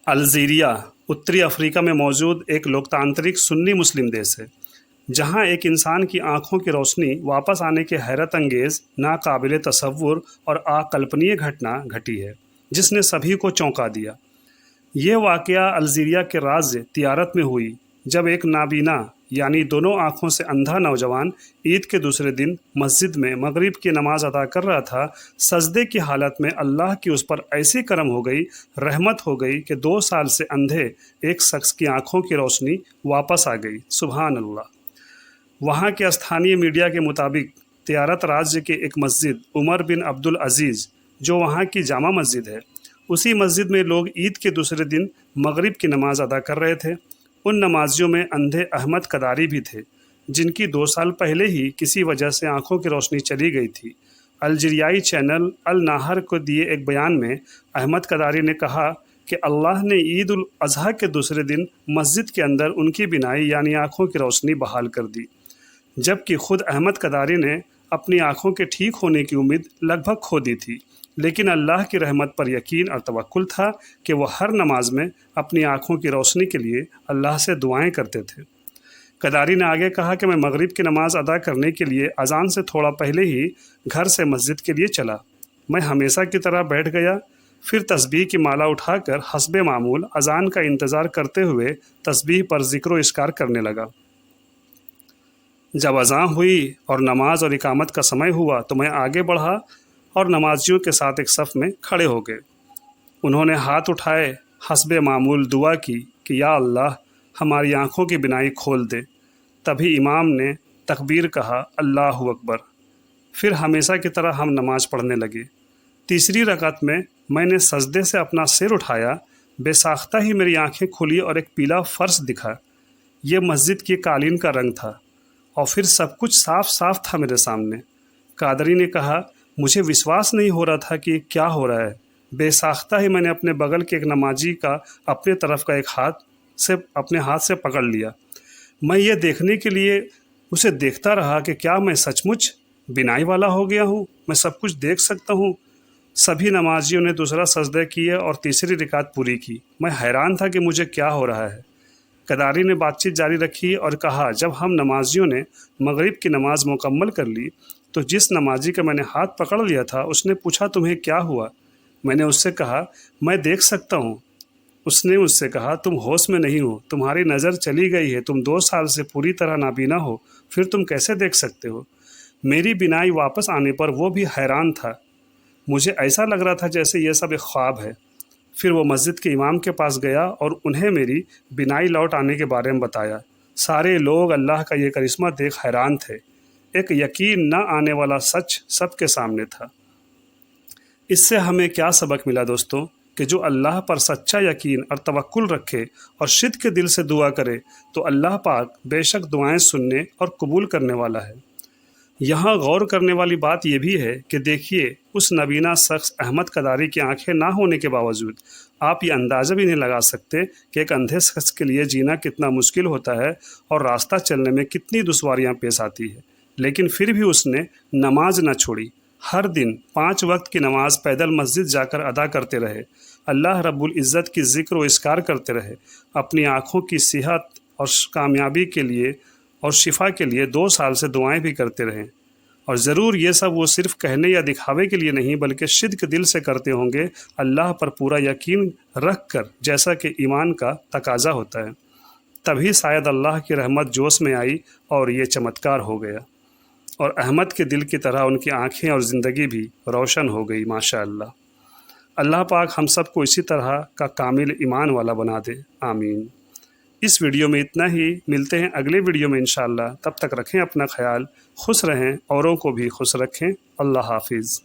Algeria उत्तरी Africa में मौजूद एक लोकतांत्रिक सुन्नी मुस्लिम देश है, जहां एक इंसान की आंखों की रोशनी वापस आने की हैरत अंगेज, नाकाबिले तसव्वुर और अकल्पनीय घटना घटी है, जिसने सभी को चौंका दिया। ये वाक़या अल्जीरिया के राज्य तियारत में हुई, जब एक नाबीना यानी दोनों आँखों से अंधा नौजवान ईद के दूसरे दिन मस्जिद में मगरिब की नमाज अदा कर रहा था। सजदे की हालत में अल्लाह की उस पर ऐसी करम हो गई, रहमत हो गई कि 2 साल से अंधे एक शख्स की आंखों की रोशनी वापस आ गई। सुभान अल्लाह। वहाँ के स्थानीय मीडिया के मुताबिक तियारत राज्य के एक मस्जिद उमर बिन अब्दुल अजीज़, जो वहाँ की जामा मस्जिद है, उसी मस्जिद में लोग ईद के दूसरे दिन मगरिब की नमाज अदा कर रहे थे। उन नमाजियों में अंधे अहमद कदारी भी थे, जिनकी 2 साल पहले ही किसी वजह से आंखों की रोशनी चली गई थी। अल्जीरियाई चैनल अल नाहर को दिए एक बयान में अहमद कदारी ने कहा कि अल्लाह ने ईद उल अज़हा के दूसरे दिन मस्जिद के अंदर उनकी बिनाई यानी आंखों की रोशनी बहाल कर दी, जबकि खुद अहमद कदारी ने अपनी आंखों के ठीक होने की उम्मीद लगभग खो दी थी। लेकिन अल्लाह की रहमत पर यकीन और तवक्कुल था कि वह हर नमाज में अपनी आंखों की रोशनी के लिए अल्लाह से दुआएं करते थे। कदारी ने आगे कहा कि मैं मगरिब की नमाज अदा करने के लिए अजान से थोड़ा पहले ही घर से मस्जिद के लिए चला। मैं हमेशा की तरह बैठ गया, फिर तस्बीह की माला उठाकर हस्बे मामूल अजान का इंतज़ार करते हुए तस्बीह पर ज़िक्र इस्कार करने लगा। जब अज़ान हुई और नमाज और इकामत का समय हुआ तो मैं आगे बढ़ा और नमाजियों के साथ एक सफ़ में खड़े हो गए। उन्होंने हाथ उठाए, हस्बे मामूल दुआ की कि या अल्लाह हमारी आँखों की बिनाई खोल दे। तभी इमाम ने तकबीर कहा, अल्लाहु अकबर। फिर हमेशा की तरह हम नमाज़ पढ़ने लगे। तीसरी रकात में मैंने सजदे से अपना सिर उठाया, बेसाख्ता ही मेरी आँखें खुली और एक पीला फ़र्श दिखा। ये मस्जिद की कालीन का रंग था और फिर सब कुछ साफ साफ था मेरे सामने। कादरी ने कहा, मुझे विश्वास नहीं हो रहा था कि क्या हो रहा है। बेसाख्ता ही मैंने अपने बगल के एक नमाजी का अपने तरफ का अपने हाथ से पकड़ लिया। मैं ये देखने के लिए उसे देखता रहा कि क्या मैं सचमुच बिनाई वाला हो गया हूँ, मैं सब कुछ देख सकता हूँ। सभी नमाजियों ने दूसरा सजदा किया और तीसरी रकात पूरी की। मैं हैरान था कि मुझे क्या हो रहा है। कदारी ने बातचीत जारी रखी और कहा, जब हम नमाजियों ने मगरिब की नमाज मुकम्मल कर ली तो जिस नमाजी का मैंने हाथ पकड़ लिया था उसने पूछा, तुम्हें क्या हुआ? मैंने उससे कहा, मैं देख सकता हूँ। उसने मुझसे कहा, तुम होश में नहीं हो, तुम्हारी नज़र चली गई है, तुम 2 साल से पूरी तरह नाबीना हो, फिर तुम कैसे देख सकते हो? मेरी बिनाई वापस आने पर वो भी हैरान था। मुझे ऐसा लग रहा था जैसे ये सब एक ख्वाब है। फिर वो मस्जिद के इमाम के पास गया और उन्हें मेरी बिनाई लौट आने के बारे में बताया। सारे लोग अल्लाह का ये करिश्मा देख हैरान थे। एक यकीन न आने वाला सच सबके सामने था। इससे हमें क्या सबक मिला दोस्तों, कि जो अल्लाह पर सच्चा यकीन और तवक्कुल रखे और शिद्क़ के दिल से दुआ करे तो अल्लाह पाक बेशक दुआएं सुनने और कबूल करने वाला है। यहाँ गौर करने वाली बात यह भी है कि देखिए, उस नबीना शख्स अहमद कदारी की आंखें ना होने के बावजूद आप ये अंदाज़ा भी नहीं लगा सकते कि एक अंधे शख्स के लिए जीना कितना मुश्किल होता है और रास्ता चलने में कितनी दुश्वारियाँ पेश आती है। लेकिन फिर भी उसने नमाज न छोड़ी। हर दिन 5 वक्त की नमाज पैदल मस्जिद जाकर अदा करते रहे, अल्लाह रब्बुल इज़्ज़त की ज़िक्र व इस्कार करते रहे, अपनी आँखों की सेहत और कामयाबी के लिए और शिफा के लिए 2 साल से दुआएं भी करते रहें। और ज़रूर ये सब वो सिर्फ़ कहने या दिखावे के लिए नहीं, बल्कि शिद्क़ दिल से करते होंगे, अल्लाह पर पूरा यकीन रख कर, जैसा कि ईमान का तकाजा होता है। तभी शायद अल्लाह की रहमत जोश में आई और ये चमत्कार हो गया और अहमद के दिल की तरह उनकी आँखें और ज़िंदगी भी रोशन हो गई। माशा अल्लाह। अल्लाह पाक हम सब को इसी तरह का कामिल ईमान वाला बना दे, आमीन। इस वीडियो में इतना ही। मिलते हैं अगले वीडियो में इंशाअल्लाह। तब तक रखें अपना ख्याल, खुश रहें, औरों को भी खुश रखें। अल्लाह हाफिज़।